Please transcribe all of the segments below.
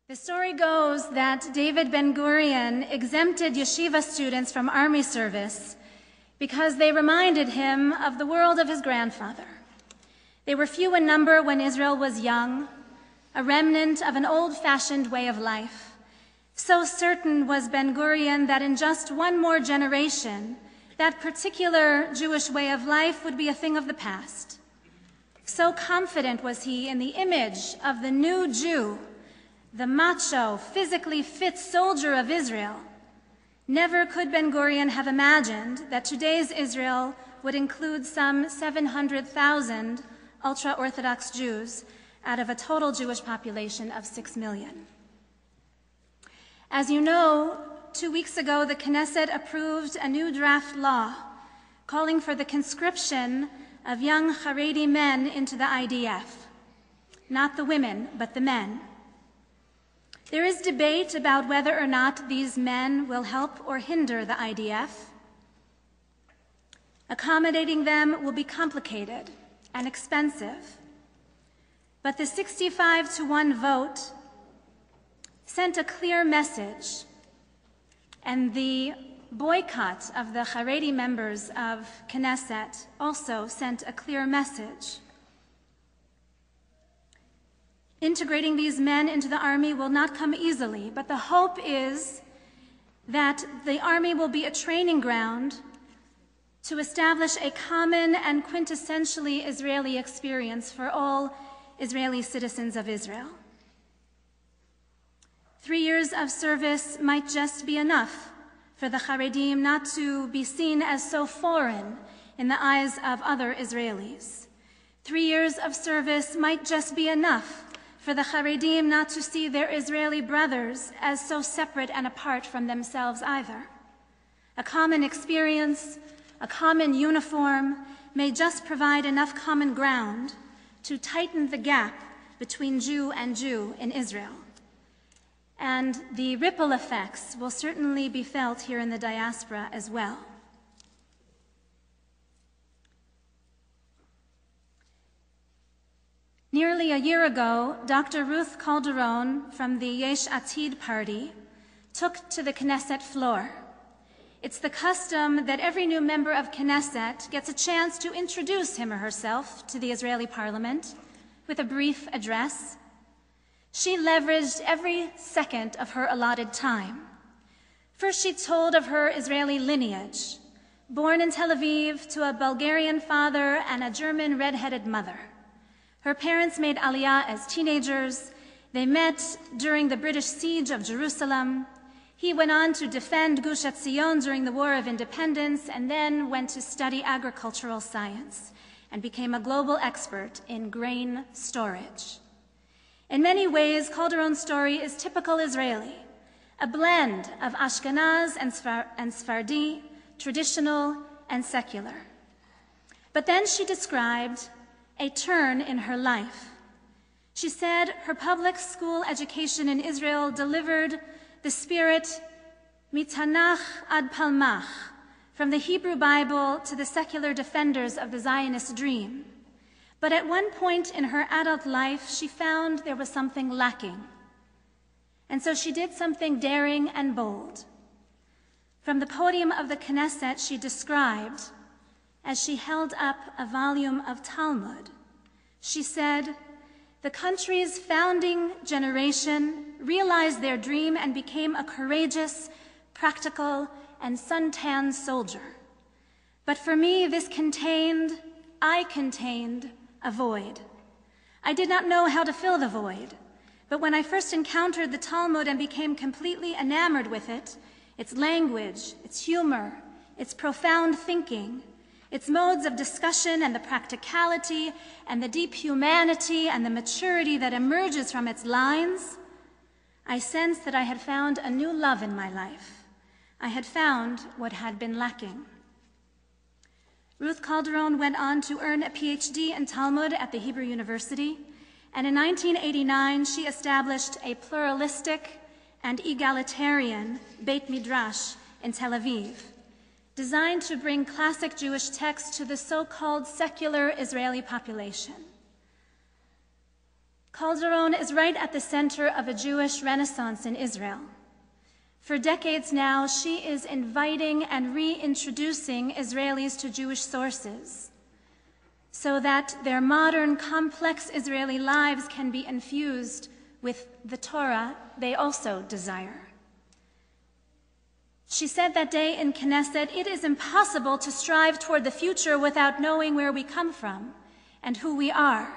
The story goes that David Ben-Gurion exempted yeshiva students from army service because they reminded him of the world of his grandfather. They were few in number when Israel was young, a remnant of an old-fashioned way of life. So certain was Ben-Gurion that in just one more generation, that particular Jewish way of life would be a thing of the past. So confident was he in the image of the new Jew, the macho, physically fit soldier of Israel. Never could Ben-Gurion have imagined that today's Israel would include some 700,000 ultra-Orthodox Jews out of a total Jewish population of 6 million. As you know, 2 weeks ago, the Knesset approved a new draft law calling for the conscription of young Haredi men into the IDF. Not the women, but the men. There is debate about whether or not these men will help or hinder the IDF. Accommodating them will be complicated and expensive. But the 65-1 vote sent a clear message, and the boycott of the Haredi members of Knesset also sent a clear message. Integrating these men into the army will not come easily, but the hope is that the army will be a training ground to establish a common and quintessentially Israeli experience for all Israeli citizens of Israel. 3 years of service might just be enough for the Haredim not to be seen as so foreign in the eyes of other Israelis. 3 years of service might just be enough for the Haredim not to see their Israeli brothers as so separate and apart from themselves either. A common experience, a common uniform may just provide enough common ground to tighten the gap between Jew and Jew in Israel. And the ripple effects will certainly be felt here in the diaspora as well. Nearly a year ago, Dr. Ruth Calderon from the Yesh Atid party took to the Knesset floor. It's the custom that every new member of Knesset gets a chance to introduce him or herself to the Israeli parliament with a brief address. She leveraged every second of her allotted time. First, she told of her Israeli lineage, born in Tel Aviv to a Bulgarian father and a German red-headed mother. Her parents made Aliyah as teenagers. They met during the British siege of Jerusalem. He went on to defend Gush Etzion during the War of Independence and then went to study agricultural science and became a global expert in grain storage. In many ways, Calderon's story is typical Israeli, a blend of Ashkenaz and Sephardi, traditional and secular. But then she described a turn in her life. She said her public school education in Israel delivered the spirit mitanach ad palmach, from the Hebrew Bible to the secular defenders of the Zionist dream. But at one point in her adult life, she found there was something lacking. And so she did something daring and bold. From the podium of the Knesset, she described, as she held up a volume of Talmud, she said, "The country's founding generation realized their dream and became a courageous, practical, and suntanned soldier. But for me, I contained a void. I did not know how to fill the void, but when I first encountered the Talmud and became completely enamored with it, its language, its humor, its profound thinking, its modes of discussion and the practicality and the deep humanity and the maturity that emerges from its lines, I sensed that I had found a new love in my life. I had found what had been lacking." Ruth Calderon went on to earn a PhD in Talmud at the Hebrew University, and in 1989 she established a pluralistic and egalitarian Beit Midrash in Tel Aviv, designed to bring classic Jewish texts to the so-called secular Israeli population. Calderon is right at the center of a Jewish renaissance in Israel. For decades now, she is inviting and reintroducing Israelis to Jewish sources so that their modern, complex Israeli lives can be infused with the Torah they also desire. She said that day in Knesset, "It is impossible to strive toward the future without knowing where we come from and who we are,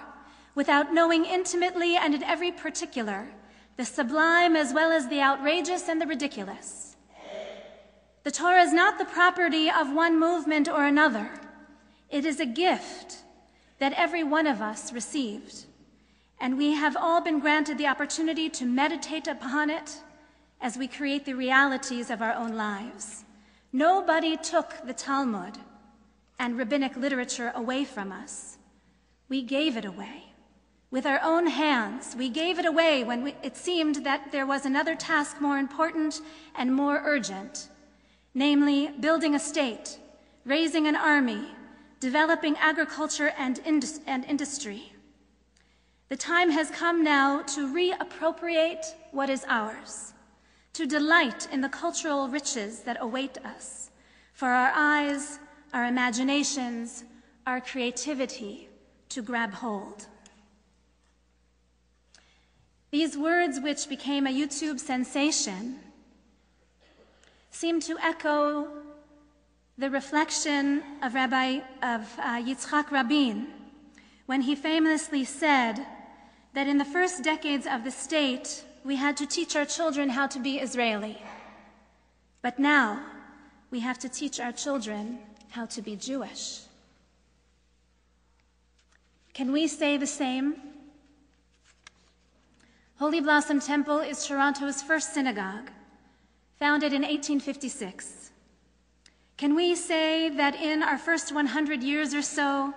without knowing intimately and in every particular the sublime as well as the outrageous and the ridiculous. The Torah is not the property of one movement or another. It is a gift that every one of us received, and we have all been granted the opportunity to meditate upon it as we create the realities of our own lives. Nobody took the Talmud and rabbinic literature away from us. We gave it away. With our own hands, we gave it away when it seemed that there was another task more important and more urgent, namely building a state, raising an army, developing agriculture and industry. The time has come now to reappropriate what is ours, to delight in the cultural riches that await us, for our eyes, our imaginations, our creativity to grab hold." These words, which became a YouTube sensation, seem to echo the reflection of Rabbi Yitzhak Rabin when he famously said that in the first decades of the state, we had to teach our children how to be Israeli. But now, we have to teach our children how to be Jewish. Can we say the same? Holy Blossom Temple is Toronto's first synagogue, founded in 1856. Can we say that in our first 100 years or so,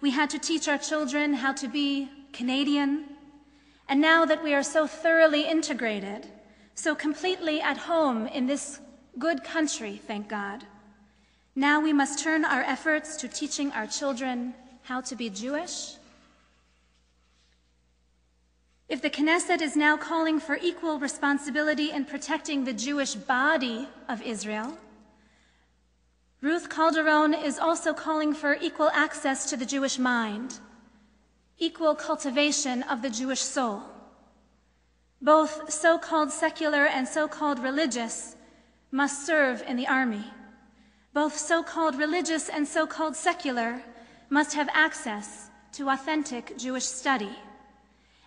we had to teach our children how to be Canadian? And now that we are so thoroughly integrated, so completely at home in this good country, thank God, now we must turn our efforts to teaching our children how to be Jewish? If the Knesset is now calling for equal responsibility in protecting the Jewish body of Israel, Ruth Calderon is also calling for equal access to the Jewish mind, equal cultivation of the Jewish soul. Both so-called secular and so-called religious must serve in the army. Both so-called religious and so-called secular must have access to authentic Jewish study.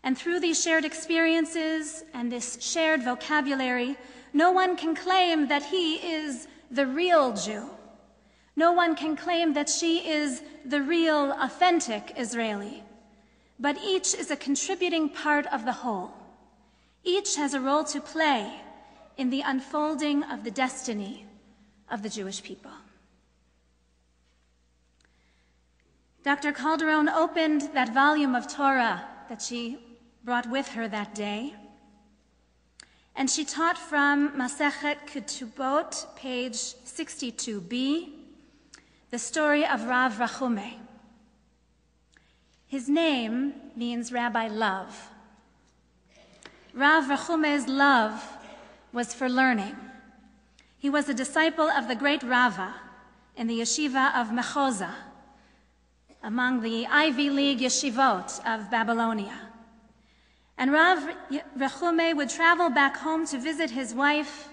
And through these shared experiences and this shared vocabulary, no one can claim that he is the real Jew. No one can claim that she is the real, authentic Israeli. But each is a contributing part of the whole. Each has a role to play in the unfolding of the destiny of the Jewish people. Dr. Calderon opened that volume of Torah that she brought with her that day, and she taught from Masechet Ketubot, page 62b, the story of Rav Rachume. His name means Rabbi Love. Rav Rachume's love was for learning. He was a disciple of the great Rava in the yeshiva of Mechoza, among the Ivy League yeshivot of Babylonia. And Rav Rachume would travel back home to visit his wife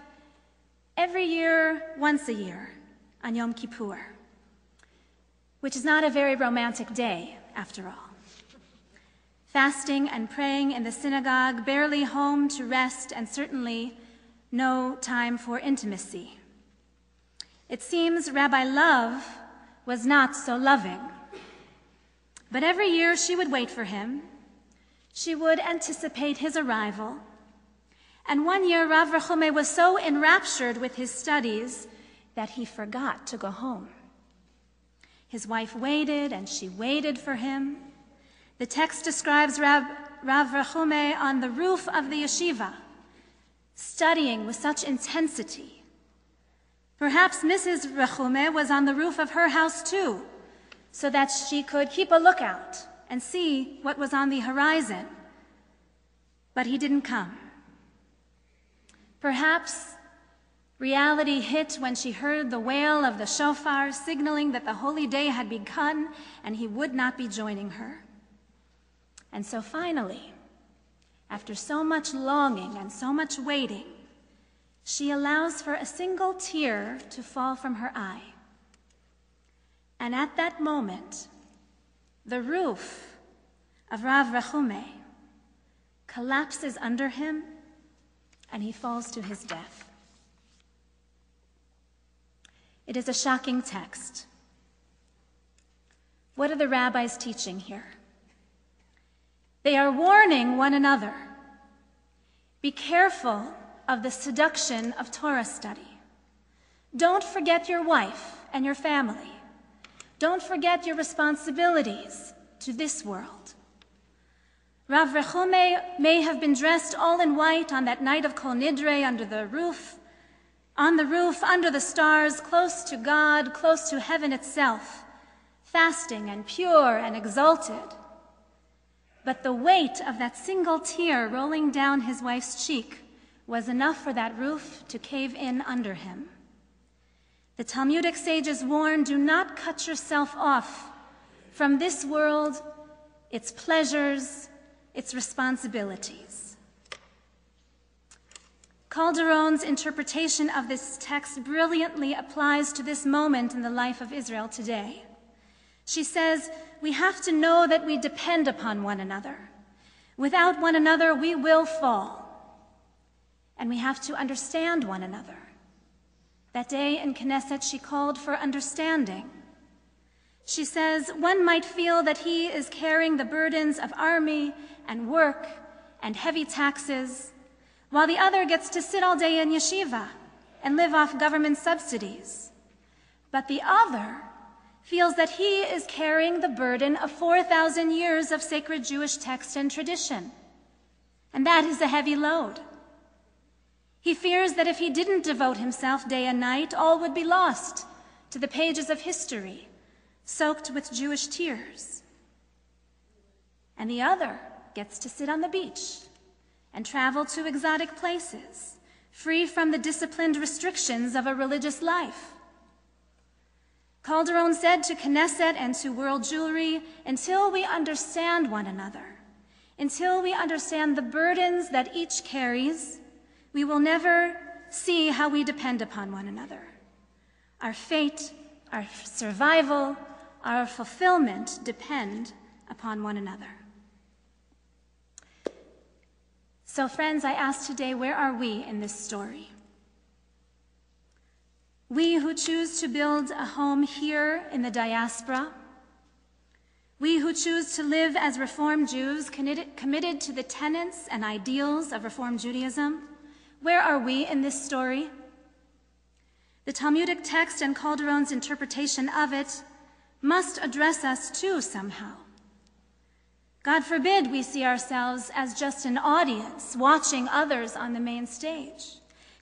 every year, once a year, on Yom Kippur, which is not a very romantic day, after all. Fasting and praying in the synagogue, barely home to rest, and certainly no time for intimacy. It seems Rabbi Love was not so loving. But every year she would wait for him. She would anticipate his arrival. And one year, Rav Rachume was so enraptured with his studies that he forgot to go home. His wife waited, and she waited for him. The text describes Rav Rachume on the roof of the yeshiva, studying with such intensity. Perhaps Mrs. Rachume was on the roof of her house too, so that she could keep a lookout and see what was on the horizon But he didn't come. Perhaps reality hit when she heard the wail of the shofar signaling that the holy day had begun and he would not be joining her. And so finally, after so much longing and so much waiting, she allows for a single tear to fall from her eye. And at that moment, the roof of Rav Rechume collapses under him and he falls to his death. It is a shocking text. What are the rabbis teaching here? They are warning one another. Be careful of the seduction of Torah study. Don't forget your wife and your family. Don't forget your responsibilities to this world. Rav Rechume may have been dressed all in white on that night of Kol Nidre on the roof, under the stars, close to God, close to heaven itself, fasting and pure and exalted. But the weight of that single tear rolling down his wife's cheek was enough for that roof to cave in under him. The Talmudic sages warn, do not cut yourself off from this world, its pleasures, its responsibilities. Calderon's interpretation of this text brilliantly applies to this moment in the life of Israel today. She says, we have to know that we depend upon one another. Without one another, we will fall. And we have to understand one another. That day in Knesset, she called for understanding. She says, one might feel that he is carrying the burdens of army and work and heavy taxes, while the other gets to sit all day in yeshiva and live off government subsidies. But the other feels that he is carrying the burden of 4,000 years of sacred Jewish text and tradition. And that is a heavy load. He fears that if he didn't devote himself day and night, all would be lost to the pages of history, soaked with Jewish tears. And the other gets to sit on the beach and travel to exotic places, free from the disciplined restrictions of a religious life. Calderon said to Knesset and to World Jewry, until we understand one another, until we understand the burdens that each carries, we will never see how we depend upon one another. Our fate, our survival, our fulfillment depend upon one another. So friends, I ask today, where are we in this story? We who choose to build a home here in the diaspora, we who choose to live as Reform Jews committed to the tenets and ideals of Reform Judaism, where are we in this story? The Talmudic text and Calderon's interpretation of it must address us too somehow. God forbid we see ourselves as just an audience watching others on the main stage.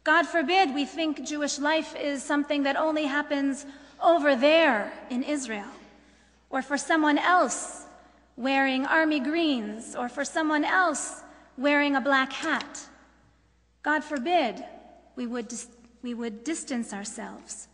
God forbid we think Jewish life is something that only happens over there in Israel, or for someone else wearing army greens, or for someone else wearing a black hat. God forbid we would distance ourselves.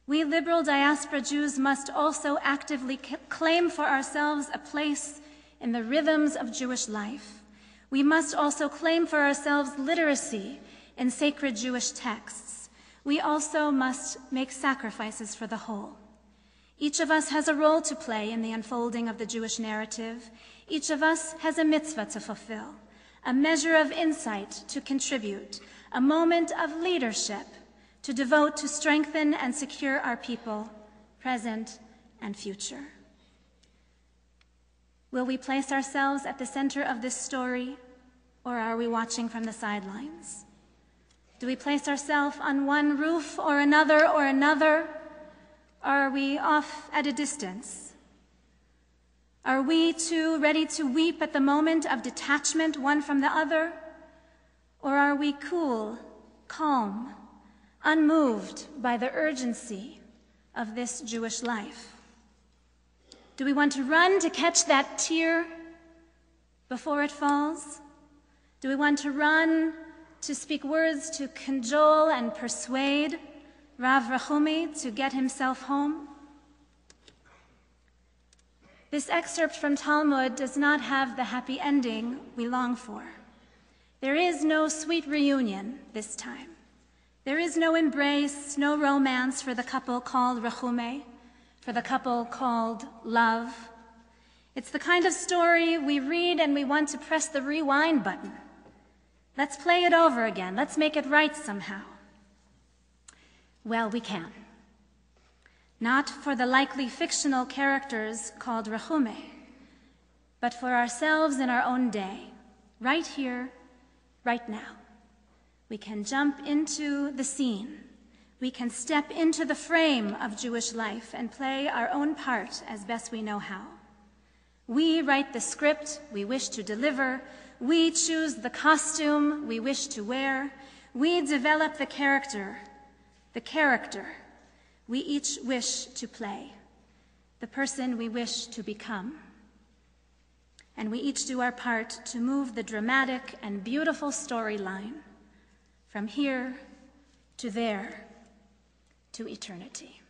We liberal diaspora Jews must also actively claim for ourselves a place in the rhythms of Jewish life. We must also claim for ourselves literacy in sacred Jewish texts. We also must make sacrifices for the whole. Each of us has a role to play in the unfolding of the Jewish narrative. Each of us has a mitzvah to fulfill, a measure of insight to contribute, a moment of leadership to devote to strengthen and secure our people, present and future. Will we place ourselves at the center of this story, or are we watching from the sidelines? Do we place ourselves on one roof or another, or are we off at a distance? Are we too ready to weep at the moment of detachment one from the other? Or are we cool, calm, unmoved by the urgency of this Jewish life? Do we want to run to catch that tear before it falls? Do we want to run to speak words to cajole and persuade Rav Rachumi to get himself home? This excerpt from Talmud does not have the happy ending we long for. There is no sweet reunion this time. There is no embrace, no romance for the couple called Rechume, for the couple called love. It's the kind of story we read and we want to press the rewind button. Let's play it over again. Let's make it right somehow. Well, we can. Not for the likely fictional characters called Rechume, but for ourselves in our own day, right here, right now. We can jump into the scene. We can step into the frame of Jewish life and play our own part as best we know how. We write the script we wish to deliver. We choose the costume we wish to wear. We develop the character we each wish to play, the person we wish to become. And we each do our part to move the dramatic and beautiful storyline from here to there to eternity.